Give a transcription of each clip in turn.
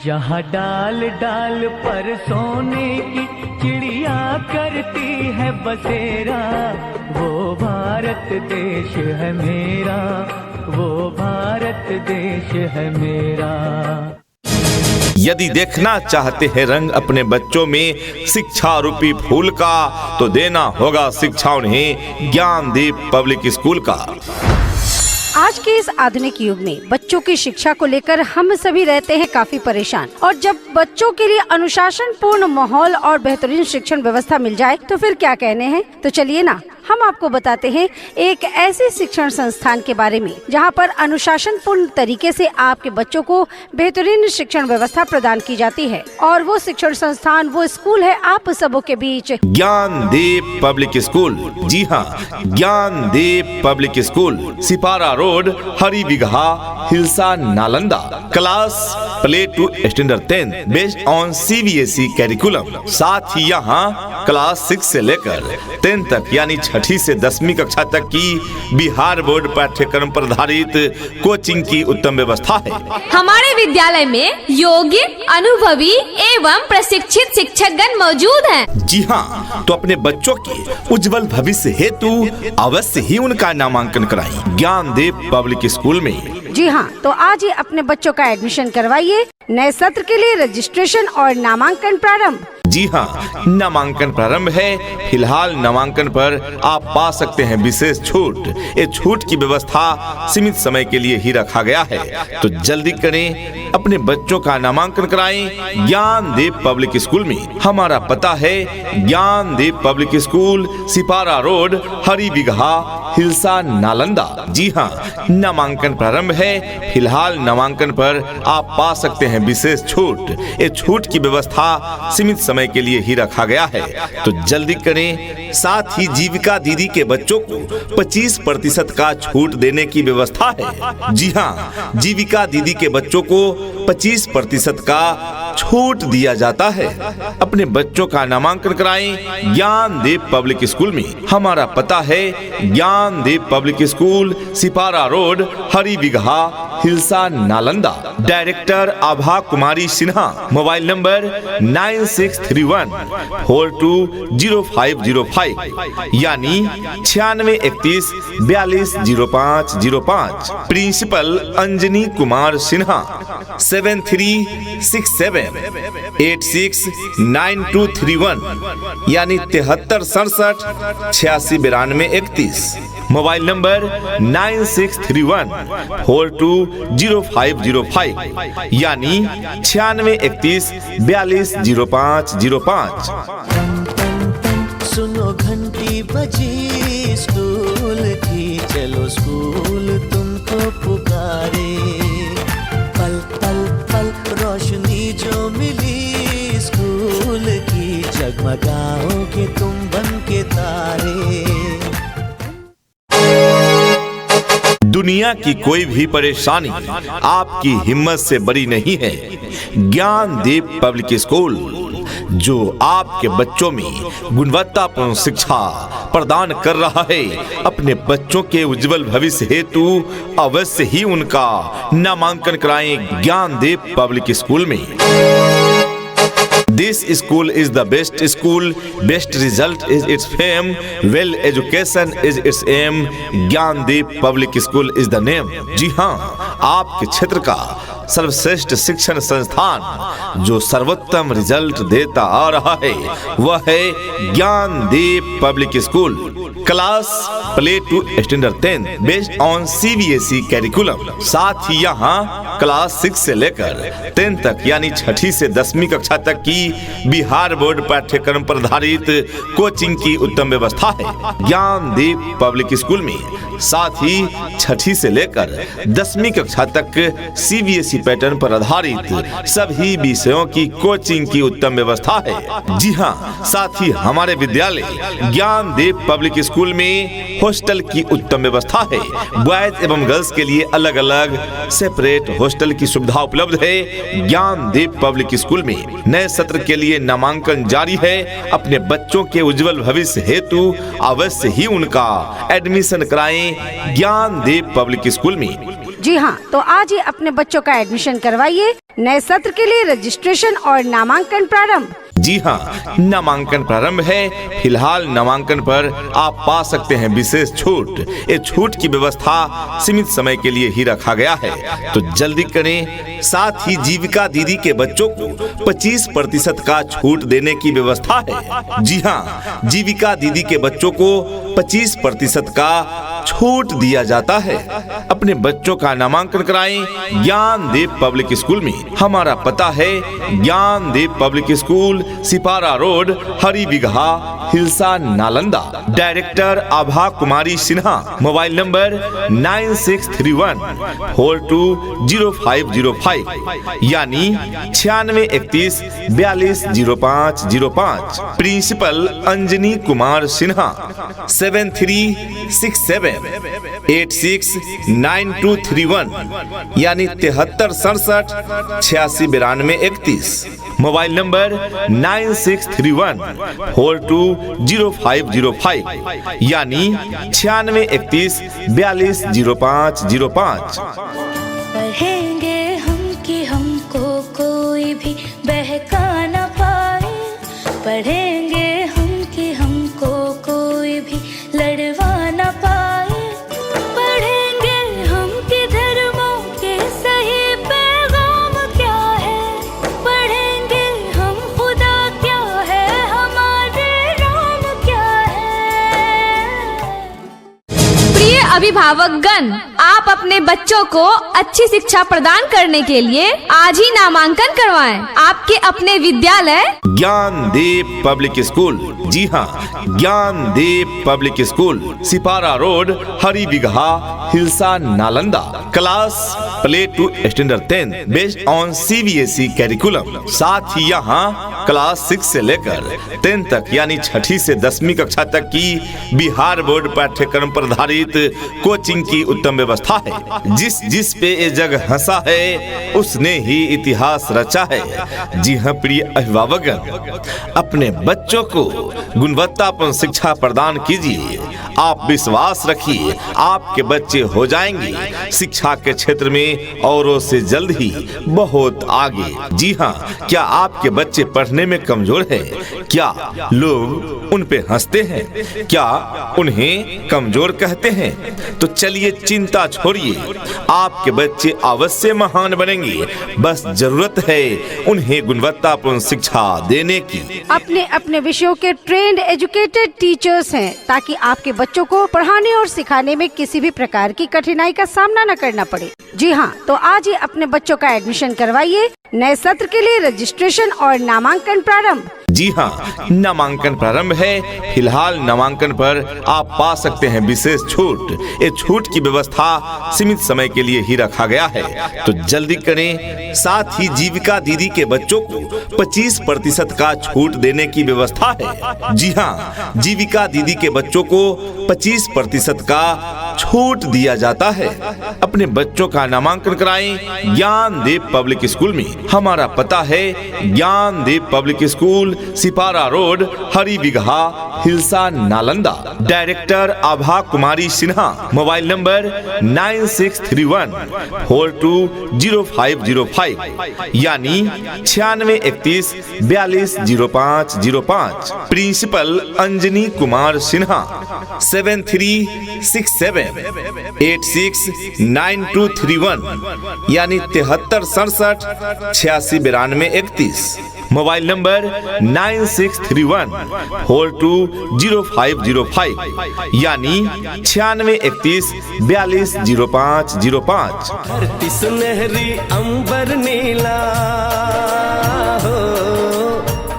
जहाँ डाल डाल पर सोने की चिड़िया करती है बसेरा, वो भारत देश है मेरा, वो भारत देश है मेरा। यदि देखना चाहते हैं रंग अपने बच्चों में शिक्षा रूपी फूल का, तो देना होगा शिक्षा उन्हें ज्ञानदीप पब्लिक स्कूल का। आज के इस आधुनिक युग में बच्चों की शिक्षा को लेकर हम सभी रहते हैं काफी परेशान, और जब बच्चों के लिए अनुशासन पूर्ण माहौल और बेहतरीन शिक्षण व्यवस्था मिल जाए तो फिर क्या कहने हैं। तो चलिए ना, हम आपको बताते हैं एक ऐसे शिक्षण संस्थान के बारे में जहां पर अनुशासन पूर्ण तरीके से आपके बच्चों को बेहतरीन शिक्षण व्यवस्था प्रदान की जाती है। और वो शिक्षण संस्थान, वो स्कूल है आप सबों के बीच ज्ञानदीप पब्लिक स्कूल। जी हाँ, Gyandeep public school, Sipara road, Hari Bigha, Hilsa, Nalanda. Class play to standard 10 based on CBSE curriculum. साथ ही यहाँ क्लास 6 से लेकर 10 तक यानी 6ठी से 10वीं कक्षा तक की बिहार बोर्ड पाठ्यक्रम पर आधारित कोचिंग की उत्तम व्यवस्था है। हमारे विद्यालय में योग्य, अनुभवी एवं प्रशिक्षित शिक्षकगण मौजूद हैं। जी हाँ, तो अपने बच्चों के उज्जवल भविष्य हेतु अवश्य ही उनका नामांकन कराएं ज्ञानदीप पब्लिक स्कूल में। जी हाँ, तो आज ही अपने बच्चों का एडमिशन करवाइए। नए सत्र के लिए रजिस्ट्रेशन और नामांकन प्रारंभ। जी हाँ, नामांकन प्रारंभ है। फिलहाल नामांकन पर आप पा सकते हैं विशेष छूट। ये छूट की व्यवस्था सीमित समय के लिए ही रखा गया है, तो जल्दी करें, अपने बच्चों का नामांकन कराएं ज्ञानदीप पब्लिक स्कूल में। हमारा पता है Gyandeep public school, Sipara road, Hari Bigha, Hilsa, Nalanda. जी हाँ, नामांकन प्रारंभ है। फिलहाल नामांकन पर आप पा सकते हैं विशेष छूट। ये छूट की व्यवस्था सीमित समय के लिए ही रखा गया है, तो जल्दी करें। साथ ही जीविका दीदी के बच्चों को 25% का छूट देने की व्यवस्था है। जी हाँ, जीविका दीदी के बच्चों को 25% का छूट दिया जाता है। अपने बच्चों का नामांकन कराएं ज्ञानदीप पब्लिक स्कूल में। हमारा पता है Gyandeep public school, Sipara road, Hari Bigha, Hilsa, Nalanda. Director Abha Kumari Sinha. Mobile number 9631420505 यानी 9631420505। प्रिंसिपल अंजनी कुमार सिन्हा। 7367869231 यानी 7367869231। मोबाइल नंबर 9631420505 यानी 9631420505। सुनो घंटी बजी स्कूल की, चलो स्कूल तुमको पुकारे। पल पल पल रोशनी जो मिली स्कूल की, जगमगाओगे तुम बन के तारे। दुनिया की कोई भी परेशानी आपकी हिम्मत से बड़ी नहीं है। ज्ञानदीप पब्लिक स्कूल जो आपके बच्चों में गुणवत्तापूर्ण शिक्षा प्रदान कर रहा है, अपने बच्चों के उज्जवल भविष्य हेतु अवश्य ही उनका नामांकन कराएं ज्ञानदीप पब्लिक स्कूल में। This school is the best school, best result is its fame, well education is its aim, Gyandeep public school is the name। जी हाँ, आपके क्षेत्र का सर्वश्रेष्ठ शिक्षण संस्थान जो सर्वोत्तम रिजल्ट देता आ रहा है, वह है Gyandeep public school. Class play to standard 10 based on CBSE curriculum. साथ ही यहाँ क्लास 6 से लेकर 10 तक यानी 6ठी से 10वीं कक्षा तक की बिहार बोर्ड पाठ्यक्रम पर आधारित कोचिंग की उत्तम व्यवस्था है ज्ञानदीप पब्लिक स्कूल में। साथ ही 6ठी से लेकर 10वीं कक्षा तक CBSE पैटर्न पर आधारित सभी विषयों की कोचिंग की उत्तम व्यवस्था है। जी हाँ, साथ ही हमारे विद्यालय ज्ञानदीप पब्लिक स्कूल में हॉस्टल की उत्तम व्यवस्था है। बॉयज एवं गर्ल्स के लिए अलग अलग सेपरेट हॉस्टल की सुविधा उपलब्ध है ज्ञानदीप पब्लिक स्कूल में। नए सत्र के लिए नामांकन जारी है। अपने बच्चों के उज्जवल भविष्य हेतु अवश्य ही उनका एडमिशन कराएं ज्ञानदीप पब्लिक स्कूल में। जी हाँ, तो आज ही अपने बच्चों का एडमिशन करवाइए। नए सत्र के लिए रजिस्ट्रेशन और नामांकन प्रारंभ। जी हाँ, नामांकन प्रारंभ है। फिलहाल नामांकन पर आप पा सकते हैं विशेष छूट। ये छूट की व्यवस्था सीमित समय के लिए ही रखा गया है, तो जल्दी करें। साथ ही जीविका दीदी के बच्चों को 25% का छूट देने की व्यवस्था है। जी हाँ, जीविका दीदी के बच्चों को 25% का छूट दिया जाता है। अपने बच्चों का नामांकन कराएं ज्ञानदीप पब्लिक स्कूल में। हमारा पता है Gyandeep public school, Sipara road, Hari Bigha, Hilsa, Nalanda. Director Abha Kumari Sinha. Mobile number 9631420505 यानी 9631420505। प्रिंसिपल अंजनी कुमार सिन्हा। 7367869231 यानी 7367869231। मोबाइल नंबर 9631420505 यानी 9631420505। पढ़ेंगे हम कि हमको कोई भी बहका न पाए, पढ़ेंगे हम कि हमको कोई भी लड़वा न पाए, पढ़ेंगे हम कि धर्मों के सही पैगाम क्या है, पढ़ेंगे हम खुदा क्या है, हमारे राम क्या है। प्रिय अभिभावकगण, आप अपने बच्चों को अच्छी शिक्षा प्रदान करने के लिए आज ही नामांकन करवाएं। आपके अपने विद्यालय ज्ञानदीप पब्लिक स्कूल। जी हाँ, Gyandeep public school, Sipara road, Hari Bigha, Hilsa, Nalanda. Class play to standard 10 based on CBSE curriculum. साथ ही यहाँ क्लास 6 से लेकर 10 तक यानी 6ठी से 10वीं कक्षा तक की बिहार बोर्ड पाठ्यक्रम पर आधारित कोचिंग की उत्तम व्यवस्था है। जिस पे ये जग हंसा है उसने ही इतिहास रचा है। जी हाँ प्रिय अभिभावकगण, अपने बच्चों को गुणवत्तापूर्ण शिक्षा प्रदान कीजिए। आप विश्वास रखिए, आपके बच्चे हो जाएंगे शिक्षा के क्षेत्र में औरों से जल्द ही बहुत आगे। जी हाँ, क्या आपके बच्चे पढ़ने में कमजोर हैं? क्या लोग उन पे हंसते हैं? क्या उन्हें कमजोर कहते हैं? तो चलिए चिंता छोड़िए, आपके बच्चे अवश्य महान बनेंगे। बस जरूरत है उन्हें गुणवत्तापूर्ण शिक्षा देने की। अपने अपने विषयों के ट्रेंड एजुकेटेड टीचर्स हैं, ताकि आपके बच्चों को पढ़ाने और सिखाने में किसी भी प्रकार की कठिनाई का सामना न करना पड़े। जी हाँ, तो आज ही अपने बच्चों का एडमिशन करवाइए। नए सत्र के लिए रजिस्ट्रेशन और नामांकन प्रारंभ। जी हाँ, नामांकन प्रारंभ है। फिलहाल नामांकन पर आप पा सकते हैं विशेष छूट। ये छूट की व्यवस्था सीमित समय के लिए ही रखा गया है, तो जल्दी करें। साथ ही जीविका दीदी के बच्चों को 25% का छूट देने की व्यवस्था है। जी हाँ, जीविका दीदी के बच्चों को 25% का छूट दिया जाता है। अपने बच्चों का नामांकन कराएं ज्ञानदीप पब्लिक स्कूल में। हमारा पता है Gyandeep public school, Sipara road, Hari Bigha, Hilsa, Nalanda. Director Abha Kumari Sinha. Mobile number 9631420505 यानी 9631420505। प्रिंसिपल अंजनी कुमार सिन्हा। 7367869231 यानी 7367869231। मोबाइल नंबर 9631420505 यानी 9631420505। धरती सुनहरी अंबर नीला हो,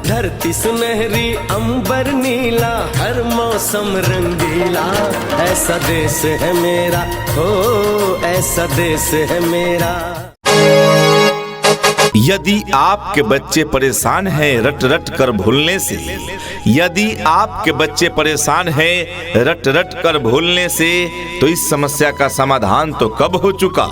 धरती सुनहरी अंबर नीला, हर मौसम रंगीला। ऐसा देश है मेरा, हो ऐसा देश है मेरा। यदि आपके बच्चे परेशान हैं रट रट कर भूलने से, यदि आपके बच्चे परेशान हैं रट रट कर भूलने से, तो इस समस्या का समाधान तो कब हो चुका,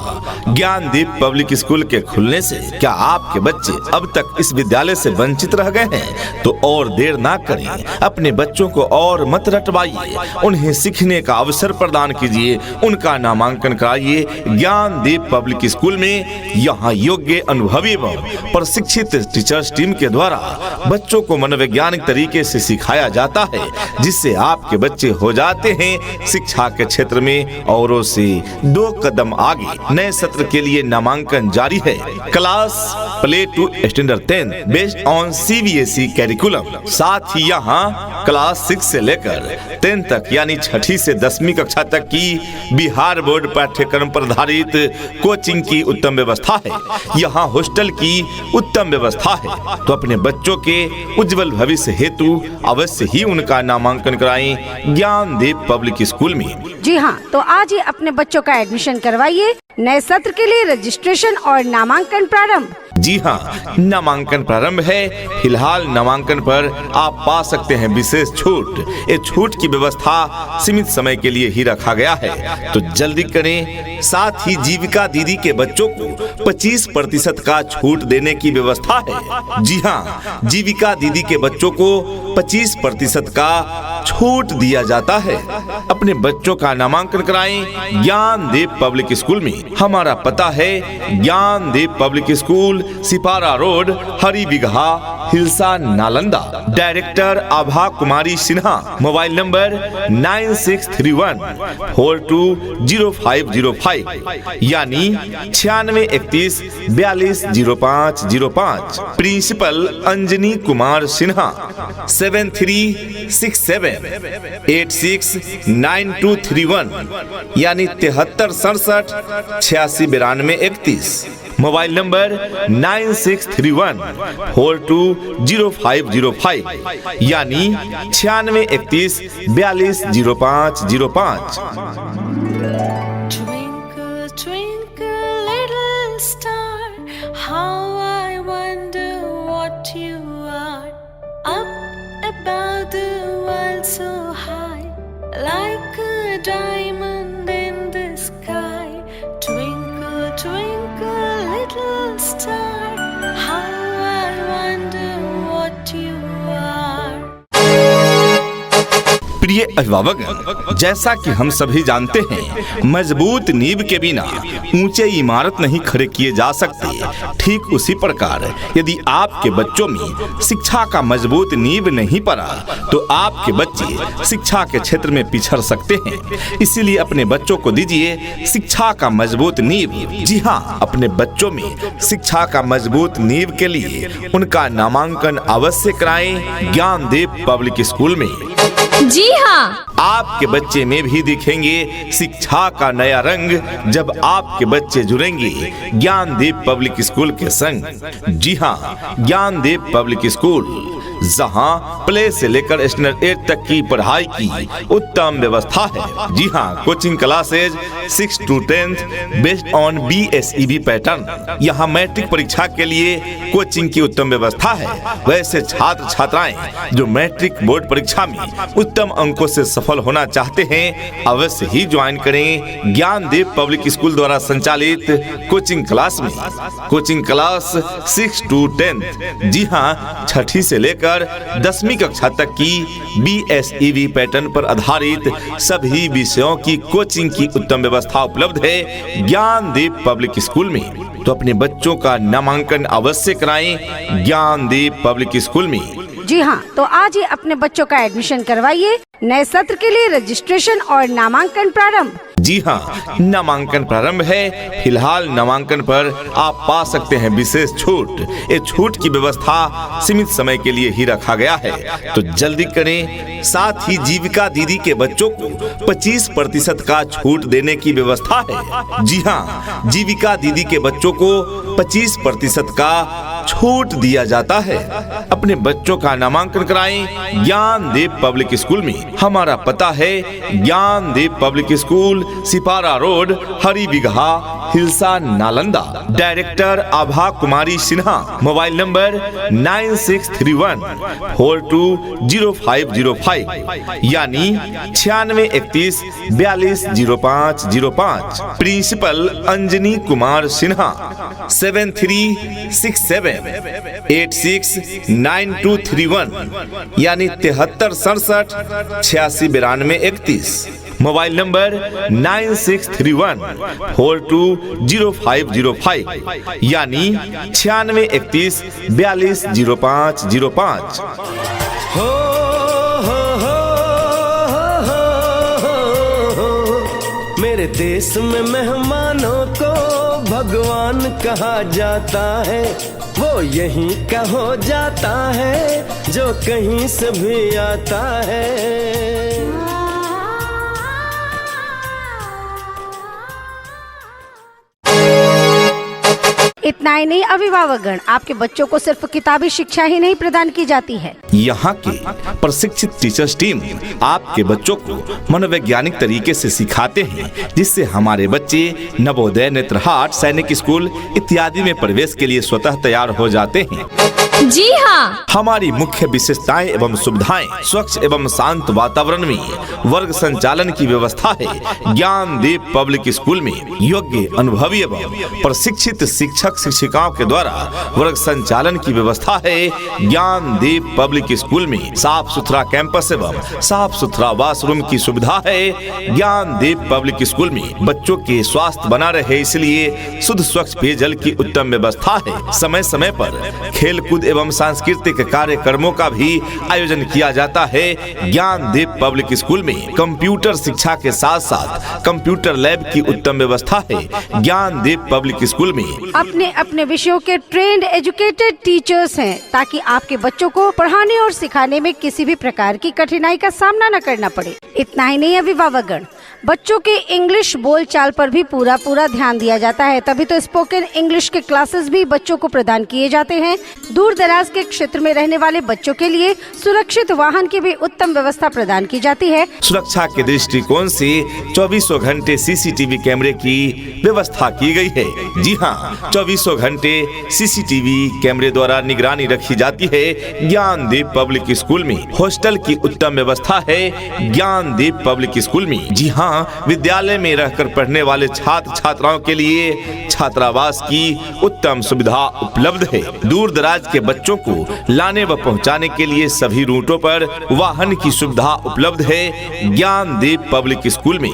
ज्ञानदीप पब्लिक स्कूल के खुलने से। क्या आपके बच्चे अब तक इस विद्यालय से वंचित रह गए हैं? तो और देर ना करें, अपने बच्चों को और मत रटवाइए, उन्हें सीखने का अवसर प्रदान कीजिए, उनका नामांकन कराइए ज्ञानदीप पब्लिक स्कूल में। यहाँ योग्य, अनुभवी एवं प्रशिक्षित टीचर्स टीम के द्वारा बच्चों को मनोवैज्ञानिक तरीके से सिखाया जाता है, जिससे आपके बच्चे हो जाते हैं शिक्षा के क्षेत्र में औरों से 2 कदम आगे। नए सत्र के लिए नामांकन जारी है। Class play to standard 10 based on CBSE curriculum. साथ ही यहाँ क्लास 6 से लेकर 10 तक यानी 6ठी से 10वीं कक्षा तक की बिहार बोर्ड पाठ्यक्रम पर आधारित कोचिंग की उत्तम व्यवस्था है। यहाँ हॉस्टल की उत्तम व्यवस्था है। तो अपने बच्चों के उज्जवल भविष्य हेतु अवश्य ही उनका नामांकन कराएं ज्ञानदीप पब्लिक स्कूल में। जी हाँ, तो आज ही अपने बच्चों का एडमिशन करवाइए। नए सत्र के लिए रजिस्ट्रेशन और नामांकन प्रारंभ। जी हाँ, नामांकन प्रारंभ है। फिलहाल नामांकन पर आप पा सकते हैं विशेष छूट। ये छूट की व्यवस्था सीमित समय के लिए ही रखा गया है, तो जल्दी करें। साथ ही जीविका दीदी के बच्चों को 25% का छूट देने की व्यवस्था है। जी हाँ, जीविका दीदी के बच्चों को 25% का छूट दिया जाता है। अपने बच्चों का नामांकन कराएं ज्ञानदीप पब्लिक स्कूल में। हमारा पता है Gyandeep public school, Sipara road, Hari Bigha, Hilsa, Nalanda. Director Abha Kumari Sinha. Mobile number 9631420505 यानी 9631420505। प्रिंसिपल अंजनी कुमार सिन्हा। 7367869231 यानी 7367869231। मोबाइल नंबर 9631420505 यानी 9631420505। Twinkle, twinkle, little star, how I wonder what you are. Up above the world so high, like a diamond in the sky. Twinkle, twinkle, little star, how I wonder what you are. प्रिय अभिभावक, जैसा कि हम सभी जानते हैं, मजबूत नींव के बिना ऊंचे इमारत नहीं खड़े किए जा सकते। ठीक उसी प्रकार यदि आपके बच्चों में शिक्षा का मजबूत नींव नहीं पड़ा, तो आपके बच्चे शिक्षा के क्षेत्र में पिछड़ सकते हैं। इसीलिए अपने बच्चों को दीजिए शिक्षा का मजबूत नींव। जी हाँ, अपने बच्चों में शिक्षा का मजबूत नींव के लिए उनका नामांकन अवश्य कराएं ज्ञानदीप पब्लिक स्कूल में। जी हाँ, आपके बच्चे में भी दिखेंगे शिक्षा का नया रंग जब आपके बच्चे जुड़ेंगे ज्ञानदीप पब्लिक स्कूल के संग। जी हाँ, ज्ञानदीप पब्लिक स्कूल, जहां प्ले से लेकर स्टैंडर्ड 8 तक की पढ़ाई की उत्तम व्यवस्था है। जी हाँ, coaching classes 6 to 10 based on BSEB pattern. यहाँ मैट्रिक परीक्षा के लिए कोचिंग की उत्तम व्यवस्था है। वैसे छात्र छात्राएं जो मैट्रिक बोर्ड परीक्षा में उत्तम अंकों से सफल होना चाहते हैं, अवश्य ही ज्वाइन करें ज्ञानदीप पब्लिक स्कूल द्वारा संचालित कोचिंग क्लास में। Coaching class 6 to 10। जी हाँ, 6ठी से लेकर 10वीं कक्षा तक की BSEB पैटर्न पर आधारित सभी विषयों की कोचिंग की उत्तम व्यवस्था उपलब्ध है ज्ञानदीप पब्लिक स्कूल में। तो अपने बच्चों का नामांकन अवश्य कराएं ज्ञानदीप पब्लिक स्कूल में। जी हाँ, तो आज ही अपने बच्चों का एडमिशन करवाइए। नए सत्र के लिए रजिस्ट्रेशन और नामांकन प्रारंभ। जी हाँ, नामांकन प्रारंभ है। फिलहाल नामांकन पर आप पा सकते हैं विशेष छूट। ये छूट की व्यवस्था सीमित समय के लिए ही रखा गया है, तो जल्दी करें। साथ ही जीविका दीदी के बच्चों को 25% का छूट देने की व्यवस्था है। जी हाँ, जीविका दीदी के बच्चों को 25% का छूट दिया जाता है। अपने बच्चों का नामांकन कराएं ज्ञानदीप पब्लिक स्कूल में। हमारा पता है Gyandeep public school, Sipara road, Hari Bigha, Hilsa Nalanda. Director Abha Kumari Sinha. Mobile number 9631420505 यानी 9631420505। प्रिंसिपल अंजनी कुमार सिन्हा। 7367869231 यानी 7367869231। मोबाइल नंबर 9631420505 यानी 9631420505। हो मेरे देश में मेहमानों को भगवान कहा जाता है, वो यहीं का हो जाता है जो कहीं से भी आता है। इतना ही नहीं, अभिभावकगण, आपके बच्चों को सिर्फ किताबी शिक्षा ही नहीं प्रदान की जाती है। यहाँ के प्रशिक्षित टीचर्स टीम आपके बच्चों को मनोवैज्ञानिक तरीके से सिखाते हैं, जिससे हमारे बच्चे नवोदय, नेत्रहाट, सैनिक स्कूल इत्यादि में प्रवेश के लिए स्वतः तैयार हो जाते हैं। जी हाँ, हमारी मुख्य विशेषताएं एवं सुविधाएं स्वच्छ एवं शांत वातावरण में वर्ग संचालन की व्यवस्था है। ज्ञानदीप पब्लिक स्कूल में योग्य, अनुभवी एवं प्रशिक्षित शिक्षक शिक्षिकाओं के द्वारा वर्ग संचालन की व्यवस्था है। ज्ञानदीप पब्लिक स्कूल में साफ सुथरा कैंपस एवं साफ सुथरा वॉशरूम की सुविधा है। ज्ञानदीप पब्लिक स्कूल में बच्चों के स्वास्थ्य बना रहे, इसलिए शुद्ध स्वच्छ पेयजल की उत्तम व्यवस्था है। समय समय पर खेल कूद एवं सांस्कृतिक कार्यक्रमों का भी आयोजन किया जाता है। ज्ञानदीप पब्लिक स्कूल में कंप्यूटर शिक्षा के साथ साथ कंप्यूटर लैब की उत्तम व्यवस्था है। ज्ञानदीप पब्लिक स्कूल में अपने अपने विषयों के ट्रेंड एजुकेटेड टीचर्स हैं, ताकि आपके बच्चों को पढ़ाने और सिखाने में किसी भी प्रकार की कठिनाई का सामना न करना पड़े। इतना ही नहीं, अभिभावकगण, बच्चों के इंग्लिश बोलचाल पर भी पूरा ध्यान दिया जाता है। तभी तो स्पोकन इंग्लिश के क्लासेस भी बच्चों को प्रदान किए जाते हैं। दूर दराज के क्षेत्र में रहने वाले बच्चों के लिए सुरक्षित वाहन की भी उत्तम व्यवस्था प्रदान की जाती है। सुरक्षा के दृष्टिकोण से 24 घंटे सीसीटीवी कैमरे की व्यवस्था की गई है। जी हाँ, 24 घंटे सीसीटीवी कैमरे द्वारा निगरानी रखी जाती है। ज्ञानदीप पब्लिक स्कूल में हॉस्टल की उत्तम व्यवस्था है। ज्ञानदीप पब्लिक स्कूल में, जी हाँ, विद्यालय में रहकर पढ़ने वाले छात्र छात्राओं के लिए छात्रावास की उत्तम सुविधा उपलब्ध है। दूर दराज के बच्चों को लाने व पहुंचाने के लिए सभी रूटों पर वाहन की सुविधा उपलब्ध है। ज्ञानदीप पब्लिक स्कूल में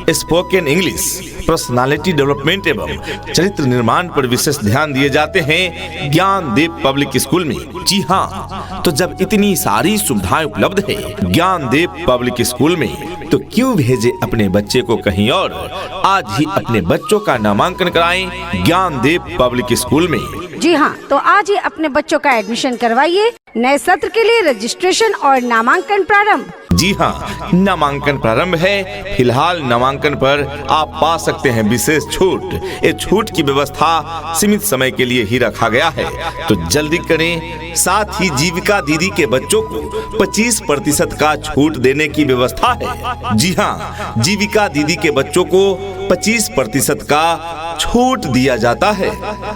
स्पोकन इंग्लिश, पर्सनालिटी डेवलपमेंट एवं चरित्र निर्माण पर विशेष ध्यान दिए जाते हैं। ज्ञानदीप पब्लिक स्कूल में, जी हाँ, तो जब इतनी सारी सुविधाएं उपलब्ध है ज्ञानदीप पब्लिक स्कूल में, तो क्यों भेजे अपने बच्चे को कहीं और। आज ही अपने बच्चों का नामांकन कराएं ज्ञानदीप पब्लिक स्कूल में। जी हाँ, तो आज ही अपने बच्चों का एडमिशन करवाइए। नए सत्र के लिए रजिस्ट्रेशन और नामांकन प्रारंभ। जी हाँ, नामांकन प्रारंभ है। फिलहाल नामांकन पर आप पा सकते हैं विशेष छूट। ये छूट की व्यवस्था सीमित समय के लिए ही रखा गया है, तो जल्दी करें। साथ ही जीविका दीदी के बच्चों को 25% का छूट देने की व्यवस्था है। जी हाँ, जीविका दीदी के बच्चों को 25% का छूट दिया जाता है।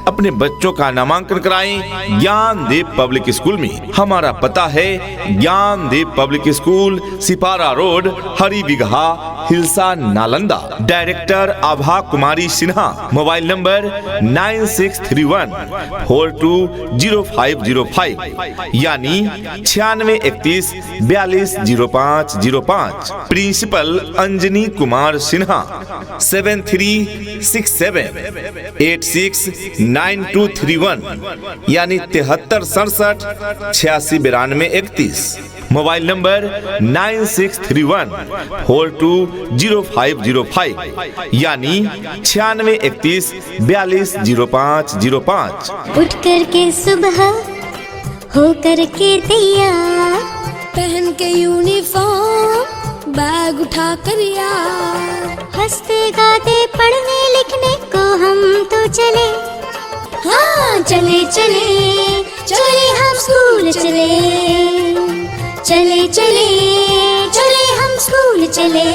अपने बच्चों का नामांकन कराएं ज्ञानदीप पब्लिक स्कूल में। हमारा पता है Gyandeep public school, Sipara road, Hari Bigha, Hilsa Nalanda. Director Abha Kumari Sinha. Mobile number 9631420505 यानी 9631420505। प्रिंसिपल अंजनी कुमार सिन्हा। 7367869231 यानी 7367869231। मोबाइल नंबर 9631420505 यानी 9631420505। उठ करके सुबह हो करके तैयार, पहन के यूनिफॉर्म, बैग उठा कर यार, हंसते गाते पढ़ने लिखने को हम तो चले। हाँ चले चले चले हम स्कूल चले, चले चले चले हम स्कूल चले।